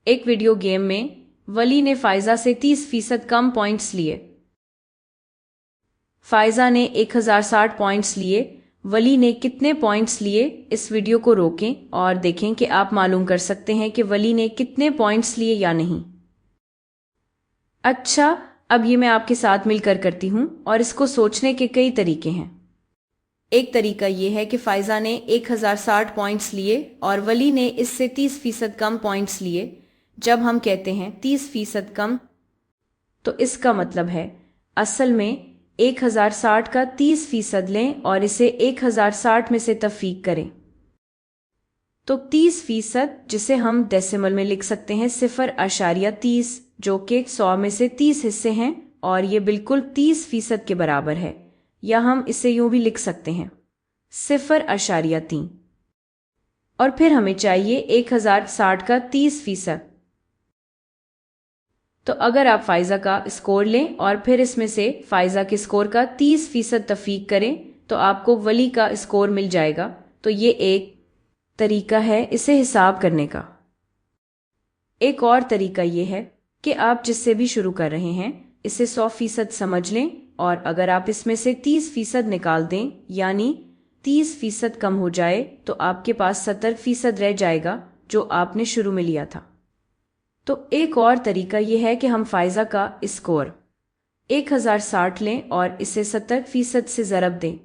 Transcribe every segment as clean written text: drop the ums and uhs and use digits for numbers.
एक video game में वली ने फाइजा से 30% कम पॉइंट्स लिए। फाइजा ने 1060 पॉइंट्स लिए, वली ने कितने पॉइंट्स लिए? इस वीडियो को रोकें और देखें कि आप मालूम कर सकते हैं कि वली ने कितने पॉइंट्स लिए या नहीं। अच्छा, अब ये मैं आपके साथ मिलकर करती हूँ और इसको सोचने के कई तरीके हैं। एक तरीका ये है कि फाइजा ने 1060 पॉइंट्स लिए और वली ने इससे 30% कम पॉइंट्स लिए। जब हम कहते हैं 30% कम, तो इसका मतलब है असल में 1060 का 30% लें और इसे 1060 में से तफरीक करें। तो 30%, जिसे हम डेसिमल में लिख सकते हैं 0.30, जो कि 100 में से 30 हिस्से हैं, और ये बिल्कुल 30% के बराबर है। या हम इसे यूं भी लिख सकते हैं 0.3। और फिर हमें चाहिए 1060 का 30%। तो अगर आप फाइजा का स्कोर लें और फिर इसमें से फाइजा के स्कोर का 30% तफरीक करें तो आपको वली का स्कोर मिल जाएगा। तो ये एक तरीका है इसे हिसाब करने का। एक और तरीका ये है कि आप जिससे भी शुरू कर रहे हैं इसे 100% समझ लें, और अगर आप इसमें से 30% निकाल दें यानी 30% कम हो जाए तो आपके पास 70% रह जाएगा जो आपने शुरू में लिया था। तो एक और तरीका यह है कि हम फाइजा का स्कोर 1060 लें और इसे 70% से ज़रब दें,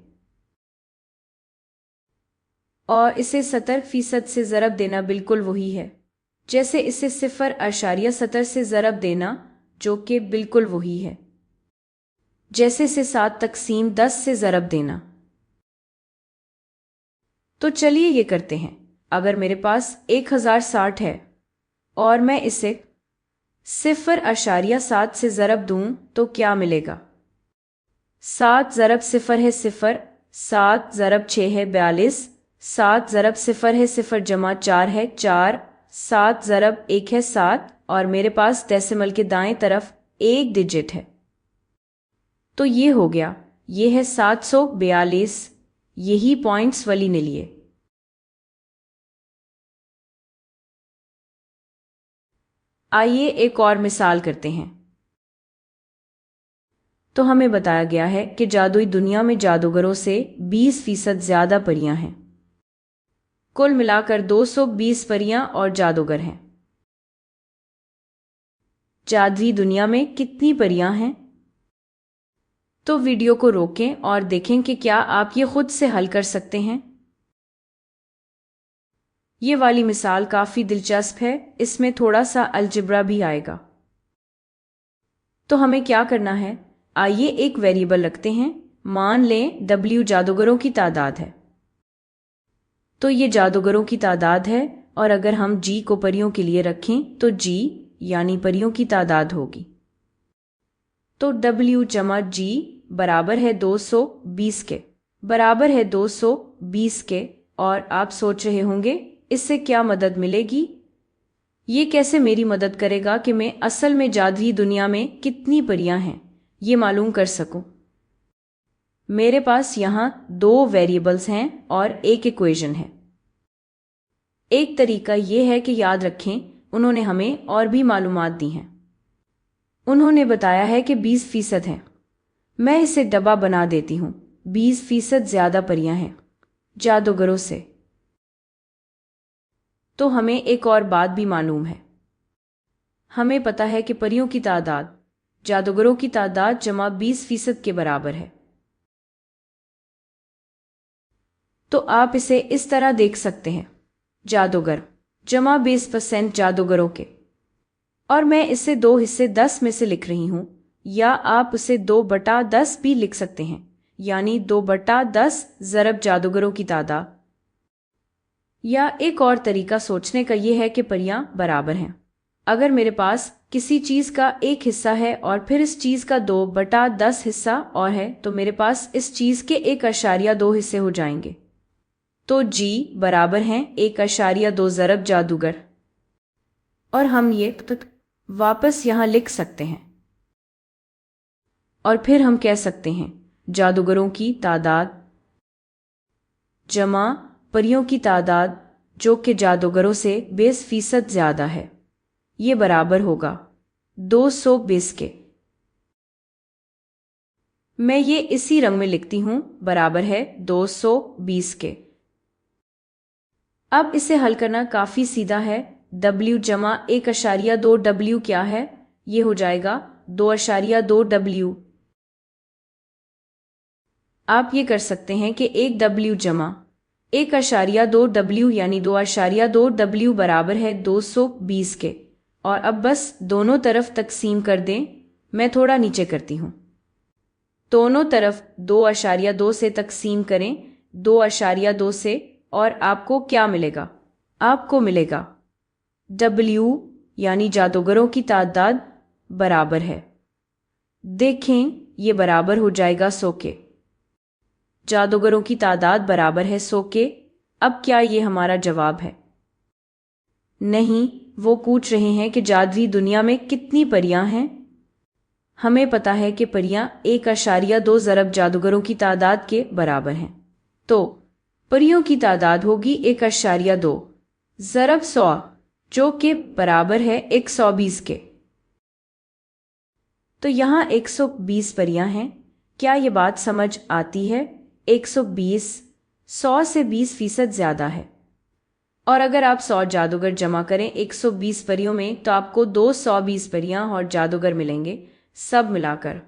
और इसे 70% से ज़रब देना बिल्कुल वही है जैसे इसे 0.70 से ज़रब देना, जो कि बिल्कुल वही है जैसे इसे 7/10 से ज़रब देना। तो चलिए ये करते हैं। अगर मेरे पास 1060 है और मैं इसे 0.7 से ज़रब दूं तो क्या मिलेगा? 7 ज़रब 0 है 0, 7 ज़रब 6 है 42, 7 ज़रब 0 है 0 जमा 4 है 4, 7 ज़रब 1 है 7, और मेरे पास डेसिमल के दाएं तरफ एक डिजिट है। तो ये हो गया, ये है 742। यही पॉइंट्स वली ने लिए। आइए एक और मिसाल करते हैं। तो हमें बताया गया है कि जादुई दुनिया में जादूगरों से 20% ज़्यादा परियां हैं। कुल मिलाकर 220 परियां और जादूगर हैं। जादुई दुनिया में कितनी परियां हैं? तो वीडियो को रोकें और देखें कि क्या आप ये खुद से हल कर सकते हैं। ये वाली मिसाल काफ़ी दिलचस्प है, इसमें थोड़ा सा अलजेब्रा भी आएगा। तो हमें क्या करना है? आइए एक वेरिएबल रखते हैं। मान लें W जादूगरों की तादाद है। तो ये जादूगरों की तादाद है, और अगर हम G को परियों के लिए रखें तो G यानी परियों की तादाद होगी। तो W जमा G बराबर है 220 के, बराबर है 220 के। और आप सोच रहे होंगे इससे क्या मदद मिलेगी? ये कैसे मेरी मदद करेगा कि मैं असल में जादुई दुनिया में कितनी परियां हैं ये मालूम कर सकूं? मेरे पास यहाँ 2 वेरिएबल्स हैं और एक इक्वेशन है। एक तरीका ये है कि याद रखें उन्होंने हमें और भी मालूमात दी हैं। उन्होंने बताया है कि 20% है। मैं इसे डब्बा बना देती हूँ। 20% ज़्यादा परियां हैं जादूगरों से। तो हमें एक और बात भी मालूम है। हमें पता है कि परियों की तादाद जादूगरों की तादाद जमा 20% के बराबर है। तो आप इसे इस तरह देख सकते हैं, जादूगर जमा 20% जादूगरों के। और मैं इसे 2 हिस्से 10 में से लिख रही हूं, या आप उसे 2/10 भी लिख सकते हैं, यानी 2/10 ज़रब जादूगरों की तादाद। या एक और तरीका सोचने का यह है कि परियां बराबर हैं। अगर मेरे पास किसी चीज का एक हिस्सा है और फिर इस चीज का 2/10 हिस्सा और है, तो मेरे पास इस चीज के 1.2 हिस्से हो जाएंगे। तो G बराबर हैं 1.2 ज़रब जादूगर। और हम ये वापस यहां लिख सकते हैं, और फिर हम कह सकते हैं जादूगरों की तादाद जमा परियों की तादाद, जो कि जादूगरों से 20% ज़्यादा है। ये बराबर होगा 220 के। मैं ये इसी रंग में लिखती हूं, बराबर है 220 के। अब इसे हल करना काफी सीधा है। W जमा 1.2 W क्या है? ये हो जाएगा 2.2 W। आप ये कर सकते हैं कि 1 W जमा 1.2 W यानी 2.2 W बराबर है 220 के। और अब बस दोनों तरफ तकसीम कर दें। मैं थोड़ा नीचे करती हूँ। दोनों तरफ 2.2 से तकसीम करें, 2.2 से, और आपको क्या मिलेगा? आपको मिलेगा W यानी जादूगरों की तादाद बराबर है, देखें ये बराबर हो जाएगा 100 के। जादूगरों की तादाद बराबर है 100 के। अब क्या ये हमारा जवाब है? नहीं, वो पूछ रहे हैं कि जादुई दुनिया में कितनी परियां हैं। हमें पता है कि परियां 1.2 ज़रब जादूगरों की तादाद के बराबर हैं। तो परियों की तादाद होगी 1.2 ज़रब 100, जो कि बराबर है 120 के। तो यहाँ 120 परियां हैं। क्या ये बात समझ आती है? 120 100 से 20% ज्यादा है। और अगर आप 100 जादूगर जमा करें 120 परियों में, तो आपको 220 परियां और जादूगर मिलेंगे, सब मिलाकर।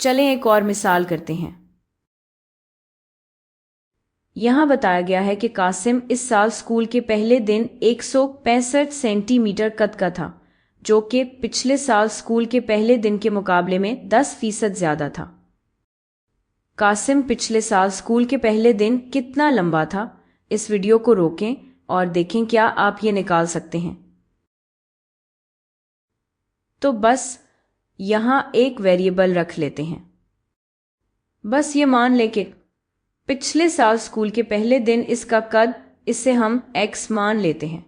चलें एक और मिसाल करते हैं। यहां बताया गया है कि कासिम इस साल स्कूल के पहले दिन 165 सेंटीमीटर कद का था, जो कि पिछले साल स्कूल के पहले दिन के मुकाबले में 10% ज्यादा था। कासिम पिछले साल स्कूल के पहले दिन कितना लंबा था? इस वीडियो को रोकें और देखें क्या आप ये निकाल सकते हैं। तो बस यहां एक वेरिएबल रख लेते हैं। बस ये मान लें कि पिछले साल स्कूल के पहले दिन इसका कद, इसे हम x मान लेते हैं।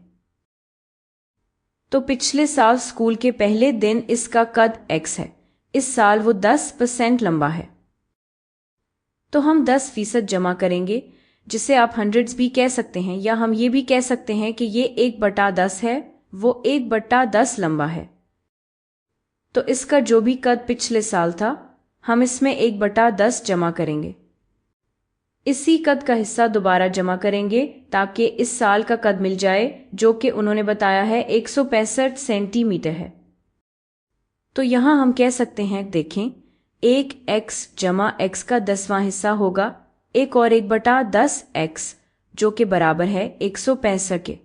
तो पिछले साल स्कूल के पहले दिन इसका कद x है। इस साल वो 10% लंबा है। तो हम 10% जमा करेंगे, जिसे आप हंड्रेड्स भी कह सकते हैं, या हम ये भी कह सकते हैं कि ये 1/10 है, वो 1/10 लंबा है। तो इसका जो भी कद पिछले साल था, हम इसमें 1/10 जमा करेंगे। इसी कद का हिस्सा दोबारा जमा करेंगे ताकि इस साल का कद मिल जाए, जो कि उन्होंने बताया है 165 सेंटीमीटर है। तो यहां हम कह सकते हैं, देखें, 1x जमा x का 10वां हिस्सा होगा 1 और 1/10 x, जो कि बराबर है 165 के।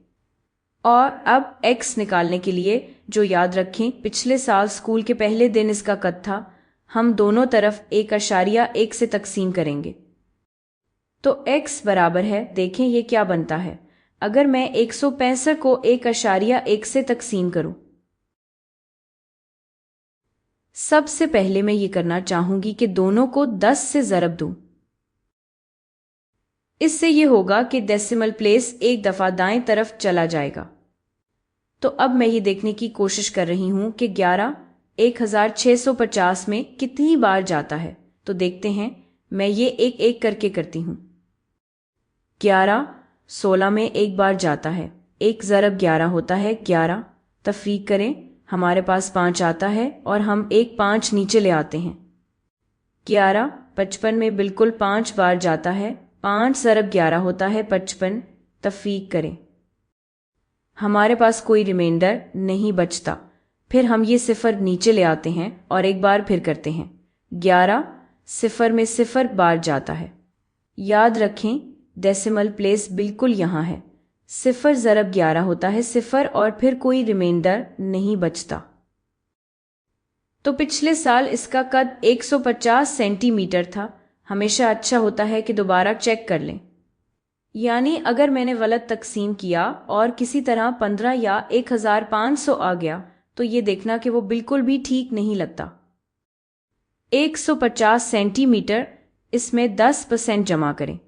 और अब x निकालने के लिए जो याद रखें, पिछले साल स्कूल के पहले दिन इसका कद था, हम दोनों तरफ 1.1 से तकसीम करेंगे। तो x बराबर है, देखें ये क्या बनता है अगर मैं 165 को 1.1 से तकसीम करूं। सबसे पहले मैं ये करना चाहूंगी कि दोनों को 10 से ज़रब दूं। इससे ये होगा कि डेसिमल प्लेस एक दफा दाएं तरफ चला जाएगा। तो अब मैं ये देखने की कोशिश कर रही हूं कि 11 1650 में कितनी बार जाता है। तो देखते हैं, मैं ये एक एक करके करती हूं। 11 16 में एक बार जाता है, 1 ज़रब 11 होता है 11। तफरीक करें, हमारे पास 5 आता है और हम एक 5 नीचे ले आते हैं। 11 55 में बिल्कुल 5 बार जाता है, 5 ज़रब 11 होता है 55। तफरीक करें, हमारे पास कोई रिमाइंडर नहीं बचता। फिर हम ये 0 नीचे ले आते हैं और एक बार फिर करते हैं। 11 0 में 0 बार जाता है। याद रखें, डेसिमल प्लेस बिल्कुल यहाँ है। 0 ज़रब 11 होता है 0 और फिर कोई रिमाइंडर नहीं बचता। तो पिछले साल इसका कद 150 सेंटीमीटर था। हमेशा अच्छा होता है कि दोबारा चेक कर लें। यानी अगर मैंने गलत तकसीम किया और किसी तरह 15 या 1500 आ गया, तो ये देखना कि वो बिल्कुल भी ठीक नहीं लगता। 150 सेंटीमीटर, इसमें 10% जमा करें।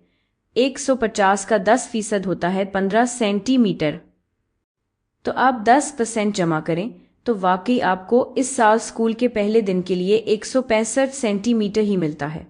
150 का 10% होता है 15 सेंटीमीटर। तो आप 10% जमा करें तो वाकई आपको इस साल स्कूल के पहले दिन के लिए 165 सेंटीमीटर ही मिलता है।